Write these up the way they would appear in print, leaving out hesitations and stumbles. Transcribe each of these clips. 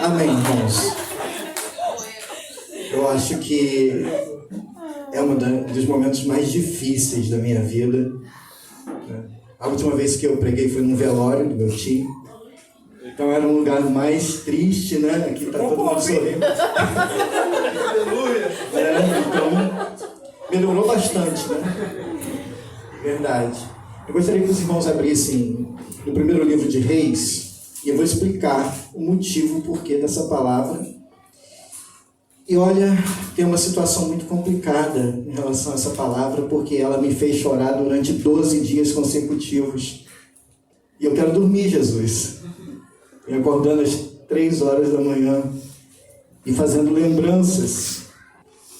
Amém, irmãos. Eu acho que é um dos momentos mais difíceis da minha vida. A última vez que eu preguei foi num velório do meu tio. Então era um lugar mais triste, né? Aqui tá todo mundo sorrindo. Aleluia! Então, melhorou bastante, né? Verdade. Eu gostaria que os irmãos abrissem no primeiro livro de Reis, e eu vou explicar o motivo, o porquê dessa palavra. E olha, tem uma situação muito complicada em relação a essa palavra, porque ela me fez chorar durante 12 dias consecutivos. E eu quero dormir, Jesus. E acordando às 3 horas da manhã e fazendo lembranças.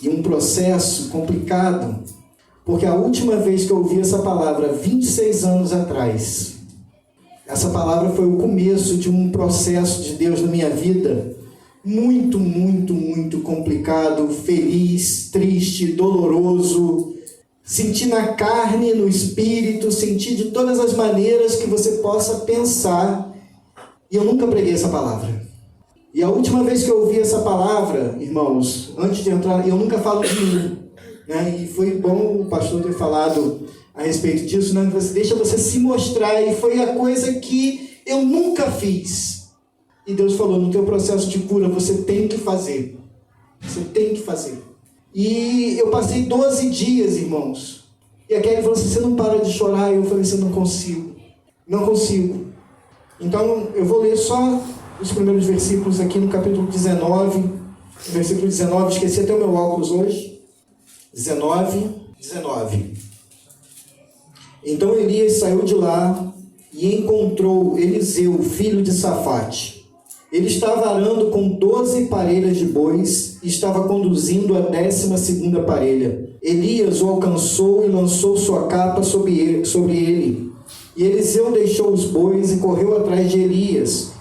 E um processo complicado, porque a última vez que eu ouvi essa palavra, 26 anos atrás, essa palavra foi o começo de um processo de Deus na minha vida, muito, muito, muito complicado, feliz, triste, doloroso. Senti na carne, no espírito, senti de todas as maneiras que você possa pensar. E eu nunca preguei essa palavra. E a última vez que eu ouvi essa palavra, irmãos, antes de entrar, eu nunca falo de mim, né? E foi bom o pastor ter falado a respeito disso, né? Deixa você se mostrar. E foi a coisa que eu nunca fiz. E Deus falou, no teu processo de cura, você tem que fazer. Você tem que fazer. E eu passei 12 dias, irmãos. E a Kelly falou assim, você não para de chorar? E eu falei assim, não consigo. Não consigo. Então, eu vou ler só os primeiros versículos aqui no capítulo 19. Versículo 19, esqueci até o meu óculos hoje. 19. Então Elias saiu de lá e encontrou Eliseu, filho de Safate. Ele estava arando com 12 parelhas de bois e estava conduzindo a 12ª parelha. Elias o alcançou e lançou sua capa sobre ele. E Eliseu deixou os bois e correu atrás de Elias.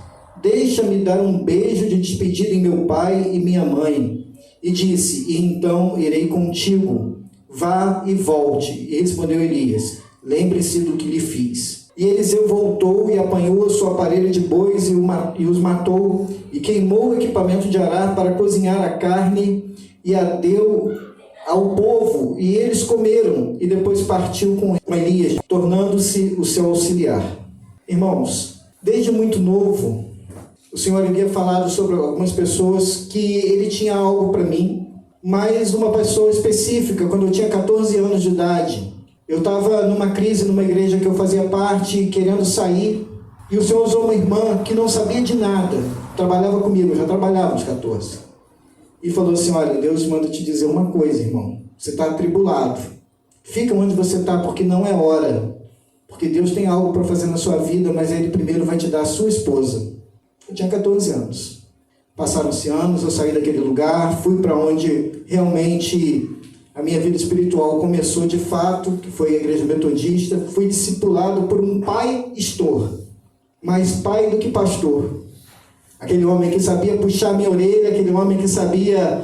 Deixa-me dar um beijo de despedida em meu pai e minha mãe. E disse, e então irei contigo. Vá e volte. E respondeu Elias, lembre-se do que lhe fiz. E Eliseu voltou e apanhou a sua parelha de bois e os matou, e queimou o equipamento de arar para cozinhar a carne, e a deu ao povo, e eles comeram, e depois partiu com Elias, tornando-se o seu auxiliar. Irmãos, desde muito novo, o Senhor havia falado sobre algumas pessoas que ele tinha algo para mim, mas uma pessoa específica, quando eu tinha 14 anos de idade. Eu estava numa crise numa igreja que eu fazia parte, querendo sair, e o Senhor usou uma irmã que não sabia de nada, trabalhava comigo, eu já trabalhava aos 14, e falou assim, olha, Deus manda te dizer uma coisa, irmão, você está atribulado, fica onde você está, porque não é hora, porque Deus tem algo para fazer na sua vida, mas Ele primeiro vai te dar a sua esposa. Eu tinha 14 anos, passaram-se anos, eu saí daquele lugar, fui para onde realmente a minha vida espiritual começou de fato, que foi a igreja metodista. Fui discipulado por um pai pastor, mais pai do que pastor. Aquele homem que sabia puxar minha orelha, aquele homem que sabia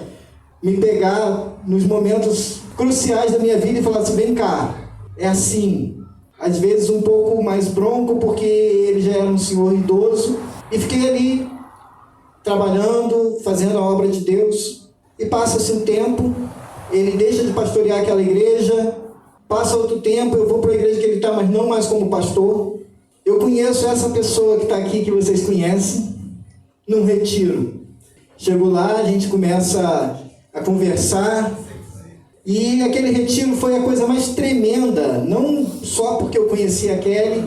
me pegar nos momentos cruciais da minha vida e falar assim, vem cá, é assim. Às vezes um pouco mais bronco, porque ele já era um senhor idoso, e fiquei ali, trabalhando, fazendo a obra de Deus, e passa-se um tempo, ele deixa de pastorear aquela igreja, passa outro tempo, eu vou para a igreja que ele está, mas não mais como pastor. Eu conheço essa pessoa que está aqui, que vocês conhecem, num retiro. Chego lá, a gente começa a conversar, e aquele retiro foi a coisa mais tremenda, não só porque eu conheci a Kelly,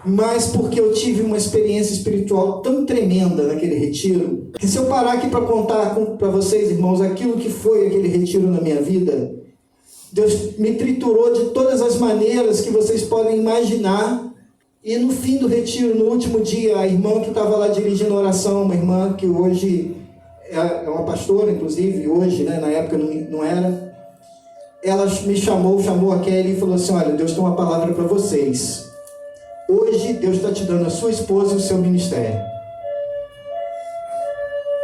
mas porque eu tive uma experiência espiritual tão tremenda naquele retiro, que se eu parar aqui para contar para vocês, irmãos, aquilo que foi aquele retiro na minha vida, Deus me triturou de todas as maneiras que vocês podem imaginar. E no fim do retiro, no último dia, a irmã que estava lá dirigindo a oração, uma irmã que hoje é uma pastora, inclusive, hoje, né, na época não era, ela me chamou a Kelly e falou assim, olha, Deus tem uma palavra para vocês. Hoje Deus está te dando a sua esposa e o seu ministério.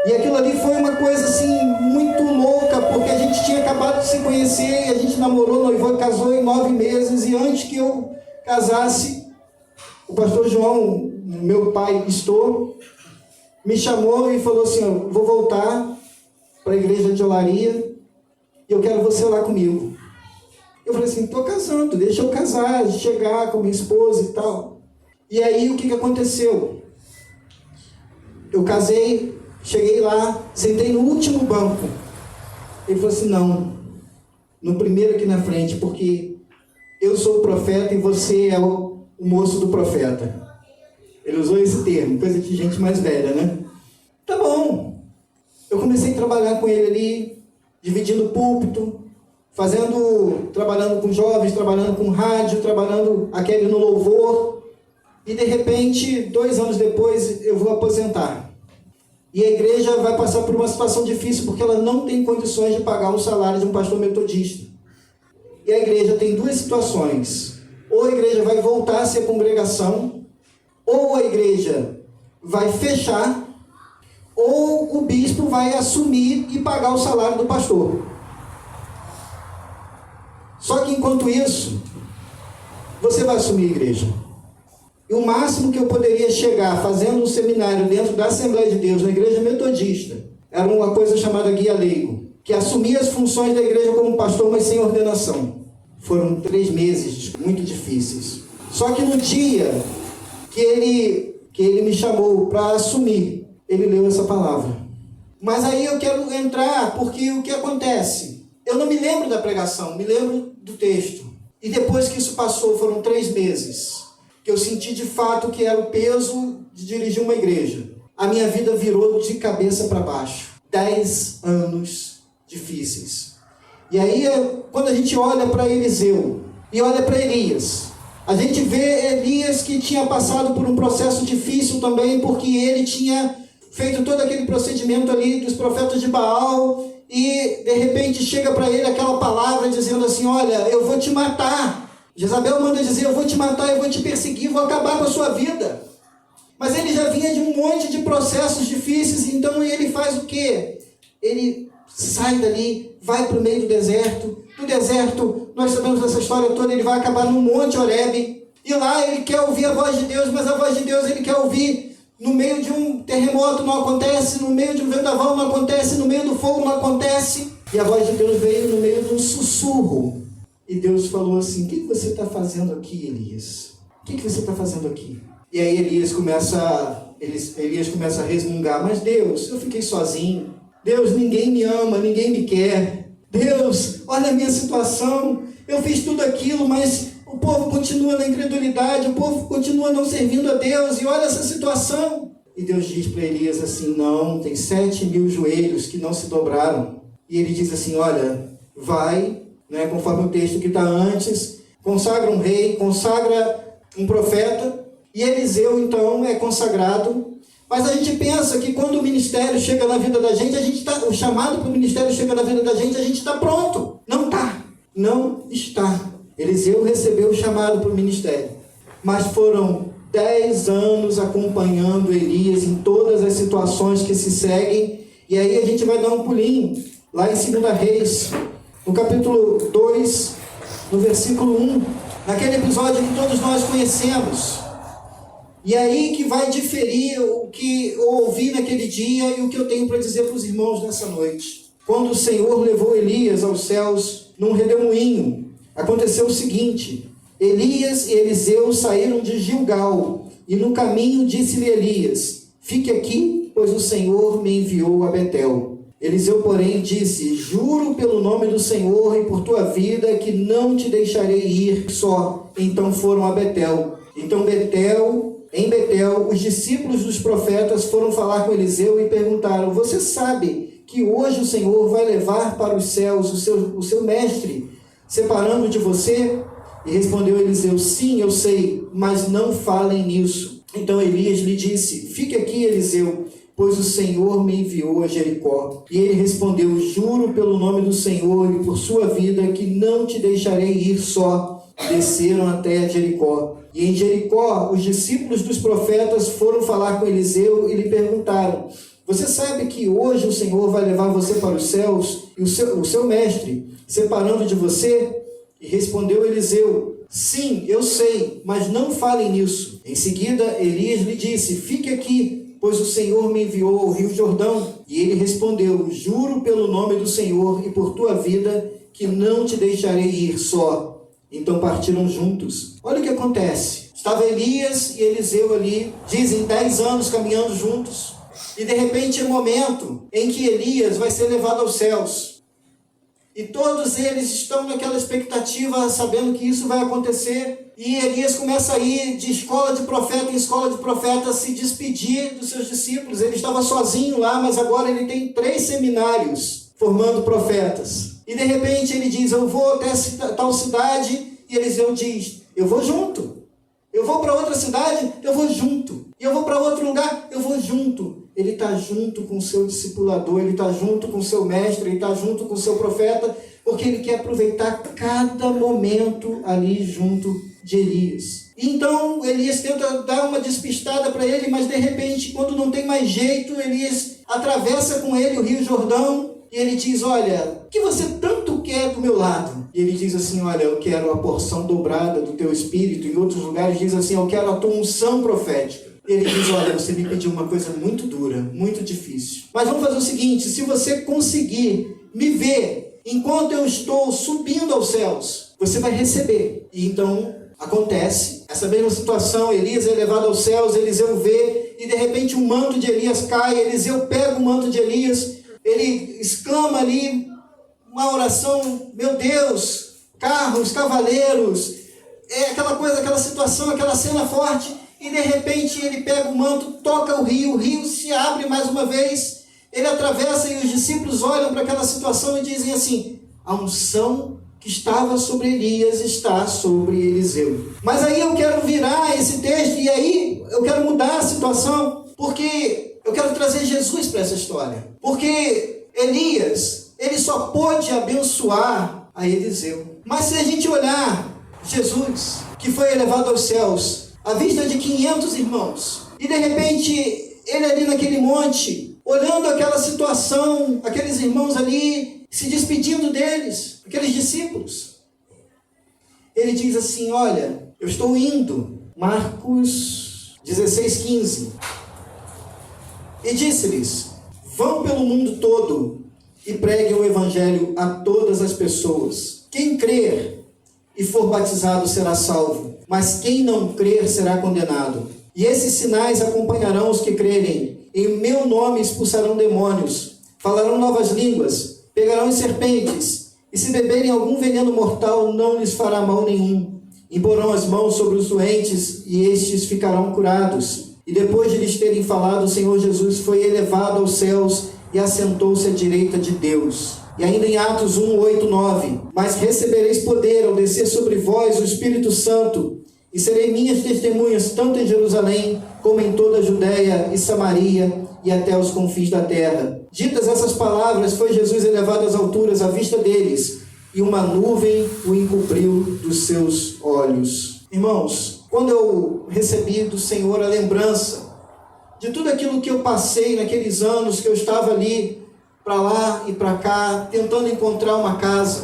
E aquilo ali foi uma coisa assim muito louca, porque a gente tinha acabado de se conhecer, e a gente namorou, noivou, casou em 9 meses, e antes que eu casasse, o pastor João, meu pai, me chamou e falou assim, eu vou voltar para a igreja de Olaria e eu quero você lá comigo. Eu falei assim, estou casando, deixa eu casar, chegar com minha esposa e tal. E aí o que aconteceu? Eu casei, cheguei lá, sentei no último banco. Ele falou assim, não, no primeiro aqui na frente, porque eu sou o profeta e você é o moço do profeta. Ele usou esse termo, coisa de gente mais velha, né? Tá bom. Eu comecei a trabalhar com ele ali, dividindo o púlpito, trabalhando com jovens, trabalhando com rádio, trabalhando aquele no louvor. E de repente, 2 anos depois, eu vou aposentar. E a igreja vai passar por uma situação difícil, porque ela não tem condições de pagar o salário de um pastor metodista. E a igreja tem 2 situações. Ou a igreja vai voltar a ser congregação, ou a igreja vai fechar, ou o bispo vai assumir e pagar o salário do pastor. Só que enquanto isso, você vai assumir a igreja. E o máximo que eu poderia chegar fazendo um seminário dentro da Assembleia de Deus, na igreja metodista, era uma coisa chamada guia leigo, que assumia as funções da igreja como pastor, mas sem ordenação. Foram 3 meses muito difíceis. Só que no dia que ele me chamou para assumir, ele leu essa palavra. Mas aí eu quero entrar, porque o que acontece? Eu não me lembro da pregação, me lembro do texto. E depois que isso passou, foram 3 meses, que eu senti de fato que era o peso de dirigir uma igreja. A minha vida virou de cabeça para baixo. 10 anos difíceis. E aí, quando a gente olha para Eliseu e olha para Elias, a gente vê Elias que tinha passado por um processo difícil também, porque ele tinha feito todo aquele procedimento ali dos profetas de Baal, e de repente chega para ele aquela palavra dizendo assim, olha, eu vou te matar. Jezabel manda dizer, eu vou te matar, eu vou te perseguir, vou acabar com a sua vida. Mas ele já vinha de um monte de processos difíceis, então ele faz o quê? Ele sai dali, vai para o meio do deserto. No deserto, nós sabemos dessa história toda, ele vai acabar no Monte Horebe. E lá ele quer ouvir a voz de Deus, mas a voz de Deus ele quer ouvir no meio de um terremoto, não acontece, no meio de um vendaval não acontece, no meio do fogo não acontece. E a voz de Deus veio no meio de um sussurro. E Deus falou assim, o que você está fazendo aqui, Elias? O que você está fazendo aqui? E aí Elias começa a resmungar, mas Deus, eu fiquei sozinho. Deus, ninguém me ama, ninguém me quer. Deus, olha a minha situação, eu fiz tudo aquilo, mas o povo continua na incredulidade, o povo continua não servindo a Deus, e olha essa situação. E Deus diz para Elias assim, não, tem 7.000 joelhos que não se dobraram. E ele diz assim, olha, vai, né, conforme o texto que está antes, consagra um rei, consagra um profeta, e Eliseu então é consagrado. Mas a gente pensa que quando o ministério chega na vida da gente, o chamado para o ministério chega na vida da gente, a gente está pronto. Não está. Não está. Eliseu recebeu o chamado para o ministério. Mas foram 10 anos acompanhando Elias em todas as situações que se seguem. E aí a gente vai dar um pulinho lá em 2 Reis, no capítulo 2, no versículo 1, naquele episódio que todos nós conhecemos. E aí que vai diferir o que eu ouvi naquele dia e o que eu tenho para dizer para os irmãos nessa noite. Quando o Senhor levou Elias aos céus num redemoinho, aconteceu o seguinte, Elias e Eliseu saíram de Gilgal, e no caminho disse-lhe Elias, fique aqui, pois o Senhor me enviou a Betel. Eliseu, porém, disse, juro pelo nome do Senhor e por tua vida que não te deixarei ir só. Então foram a Betel. Então em Betel, os discípulos dos profetas foram falar com Eliseu e perguntaram, você sabe que hoje o Senhor vai levar para os céus o seu mestre, separando de você? E respondeu Eliseu, sim, eu sei, mas não falem nisso. Então Elias lhe disse, fique aqui, Eliseu, pois o Senhor me enviou a Jericó. E ele respondeu, juro pelo nome do Senhor e por sua vida que não te deixarei ir só. Desceram até Jericó. E em Jericó, os discípulos dos profetas foram falar com Eliseu e lhe perguntaram, você sabe que hoje o Senhor vai levar você para os céus e o seu mestre, separando de você? E respondeu Eliseu, sim, eu sei, mas não falem nisso. Em seguida, Elias lhe disse, fique aqui, pois o Senhor me enviou ao rio Jordão. E ele respondeu: juro pelo nome do Senhor e por tua vida que não te deixarei ir só. Então partiram juntos. Olha o que acontece. Estava Elias e Eliseu ali, dizem 10 anos caminhando juntos. E de repente é o momento em que Elias vai ser levado aos céus. E todos eles estão naquela expectativa, sabendo que isso vai acontecer. E Elias começa a ir de escola de profeta em escola de profeta, se despedir dos seus discípulos. Ele estava sozinho lá, mas agora ele tem 3 seminários formando profetas. E de repente ele diz: eu vou até tal cidade. E Eliseu diz: eu vou junto. Eu vou para outra cidade, eu vou junto. E eu vou para outro lugar, eu vou junto. Ele está junto com o seu discipulador, ele está junto com o seu mestre, ele está junto com o seu profeta, porque ele quer aproveitar cada momento ali junto de Elias. Então Elias tenta dar uma despistada para ele, mas de repente, quando não tem mais jeito, Elias atravessa com ele o rio Jordão, e ele diz: olha, o que você tanto quer do meu lado? E ele diz assim: olha, eu quero a porção dobrada do teu espírito. Em outros lugares diz assim: eu quero a tua unção profética. E ele diz: olha, você me pediu uma coisa muito dura, muito difícil. Mas vamos fazer o seguinte: se você conseguir me ver enquanto eu estou subindo aos céus, você vai receber. E então acontece essa mesma situação. Elias é levado aos céus, Eliseu vê, e de repente o manto de Elias cai. Eliseu pega o manto de Elias, ele exclama ali uma oração: meu Deus, carros, cavaleiros, aquela coisa, aquela situação, aquela cena forte. E de repente ele pega o manto, toca o rio se abre mais uma vez, ele atravessa e os discípulos olham para aquela situação e dizem assim: a unção que estava sobre Elias está sobre Eliseu. Mas aí eu quero virar esse texto e aí eu quero mudar a situação, porque eu quero trazer Jesus para essa história. Porque Elias, ele só pôde abençoar a Eliseu. Mas se a gente olhar Jesus, que foi elevado aos céus, à vista de 500 irmãos, e de repente ele ali naquele monte, olhando aquela situação, aqueles irmãos ali, se despedindo deles, aqueles discípulos, ele diz assim: olha, eu estou indo. Marcos 16:15. E disse-lhes: vão pelo mundo todo e preguem o evangelho a todas as pessoas. Quem crer e for batizado será salvo, mas quem não crer será condenado. E esses sinais acompanharão os que crerem. Em meu nome expulsarão demônios, falarão novas línguas, pegarão em serpentes, e se beberem algum veneno mortal não lhes fará mal nenhum. Imporão as mãos sobre os doentes e estes ficarão curados. E depois de lhes terem falado, o Senhor Jesus foi elevado aos céus e assentou-se à direita de Deus. E ainda em Atos 1:8-9, mas recebereis poder ao descer sobre vós o Espírito Santo, e serei minhas testemunhas tanto em Jerusalém como em toda a Judéia e Samaria e até os confins da terra. Ditas essas palavras, foi Jesus elevado às alturas à vista deles, e uma nuvem o encobriu dos seus olhos. Irmãos, quando eu recebi do Senhor a lembrança de tudo aquilo que eu passei naqueles anos que eu estava ali, para lá e para cá, tentando encontrar uma casa,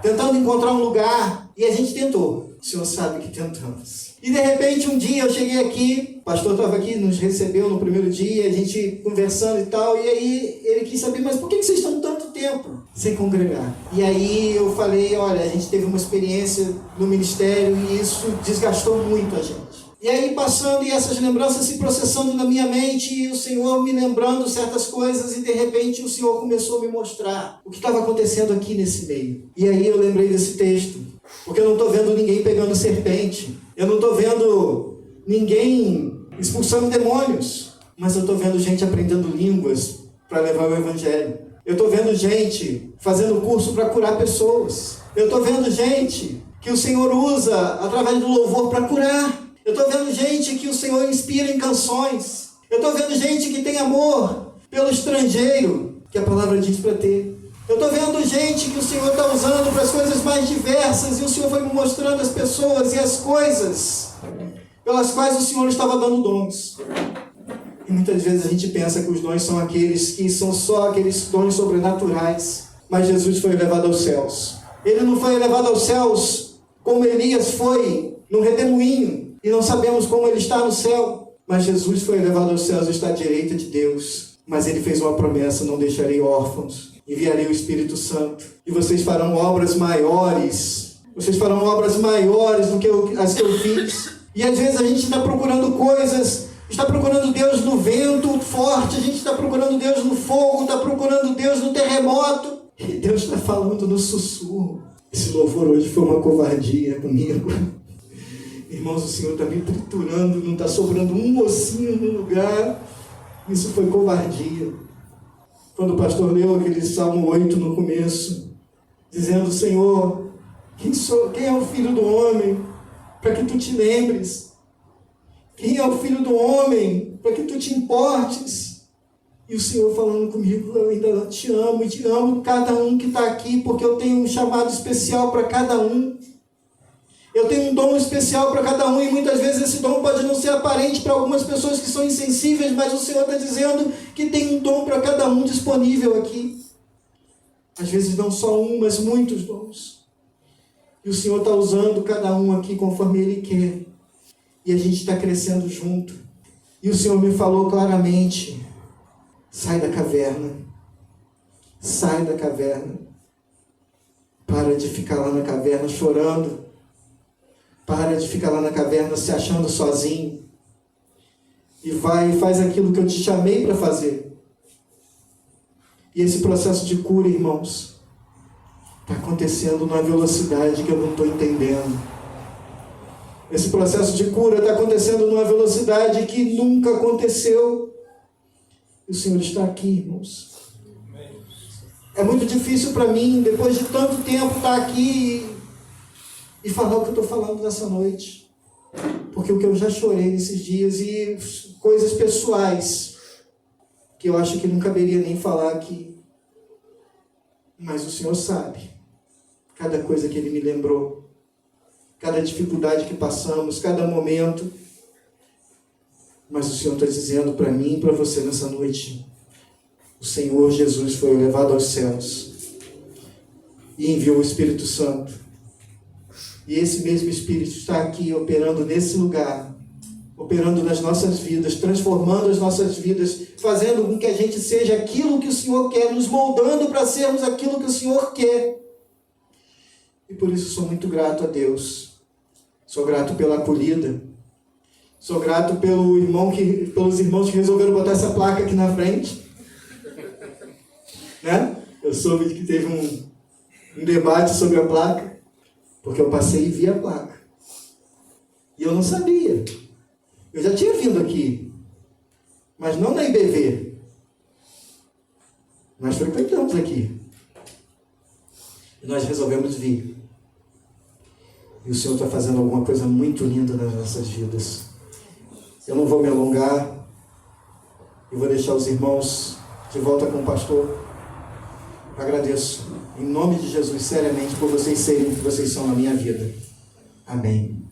tentando encontrar um lugar, e a gente tentou. O Senhor sabe que tentamos. E de repente um dia eu cheguei aqui, o pastor estava aqui, nos recebeu no primeiro dia, a gente conversando e tal, e aí ele quis saber: mas por que vocês estão tanto tempo sem congregar? E aí eu falei: olha, a gente teve uma experiência no ministério e isso desgastou muito a gente. E aí passando, e essas lembranças se processando na minha mente, e o Senhor me lembrando certas coisas, e de repente o Senhor começou a me mostrar o que estava acontecendo aqui nesse meio. E aí eu lembrei desse texto, porque eu não estou vendo ninguém pegando serpente, eu não estou vendo ninguém expulsando demônios, mas eu estou vendo gente aprendendo línguas para levar o evangelho. Eu estou vendo gente fazendo curso para curar pessoas. Eu estou vendo gente que o Senhor usa através do louvor para curar. Eu estou vendo gente que o Senhor inspira em canções. Eu estou vendo gente que tem amor pelo estrangeiro, que a palavra diz para ter. Eu estou vendo gente que o Senhor está usando para as coisas mais diversas, e o Senhor foi me mostrando as pessoas e as coisas pelas quais o Senhor estava dando dons. E muitas vezes a gente pensa que os dons são aqueles que são só aqueles dons sobrenaturais. Mas Jesus foi elevado aos céus. Ele não foi elevado aos céus como Elias foi, num redemoinho, e não sabemos como ele está no céu. Mas Jesus foi elevado aos céus e está à direita de Deus. Mas ele fez uma promessa: não deixarei órfãos, enviarei o Espírito Santo, e vocês farão obras maiores. Vocês farão obras maiores do que as que eu fiz. E às vezes a gente está procurando coisas, está procurando Deus no vento forte, a gente está procurando Deus no fogo, está procurando Deus no terremoto. E Deus está falando no sussurro. Esse louvor hoje foi uma covardia comigo. Irmãos, o Senhor está me triturando, não está sobrando um ossinho no lugar. Isso foi covardia. Quando o pastor leu aquele Salmo 8 no começo, dizendo: Senhor, quem é o filho do homem para que tu te lembres? Quem é o filho do homem para que tu te importes? E o Senhor falando comigo: eu ainda te amo, e te amo cada um que está aqui, porque eu tenho um chamado especial para cada um. Eu tenho um dom especial para cada um, e muitas vezes esse dom pode não ser aparente para algumas pessoas que são insensíveis, mas o Senhor está dizendo que tem um dom para cada um disponível aqui. Às vezes não só um, mas muitos dons. E o Senhor está usando cada um aqui conforme Ele quer. E a gente está crescendo junto. E o Senhor me falou claramente: sai da caverna. Sai da caverna. Para de ficar lá na caverna chorando. Para de ficar lá na caverna se achando sozinho. E vai e faz aquilo que eu te chamei para fazer. E esse processo de cura, irmãos, está acontecendo numa velocidade que eu não estou entendendo. Esse processo de cura está acontecendo numa velocidade que nunca aconteceu. E o Senhor está aqui, irmãos. É muito difícil para mim, depois de tanto tempo, estar aqui e falar o que eu estou falando nessa noite. Porque o que eu já chorei nesses dias, e coisas pessoais que eu acho que não caberia nem falar aqui. Mas o Senhor sabe cada coisa que Ele me lembrou, cada dificuldade que passamos, cada momento. Mas o Senhor está dizendo para mim e para você nessa noite: o Senhor Jesus foi elevado aos céus e enviou o Espírito Santo. E esse mesmo Espírito está aqui operando nesse lugar, operando nas nossas vidas, transformando as nossas vidas, fazendo com que a gente seja aquilo que o Senhor quer, nos moldando para sermos aquilo que o Senhor quer. E por isso sou muito grato a Deus. Sou grato pela acolhida. Sou grato pelos irmãos que resolveram botar essa placa aqui na frente. Né? Eu soube que teve um debate sobre a placa, porque eu passei e vi a placa. E eu não sabia. Eu já tinha vindo aqui, mas não na IBV. Nós frequentamos aqui. E nós resolvemos vir. E o Senhor está fazendo alguma coisa muito linda nas nossas vidas. Eu não vou me alongar. Eu vou deixar os irmãos de volta com o pastor. Agradeço, em nome de Jesus, seriamente, por vocês serem o que vocês são na minha vida. Amém.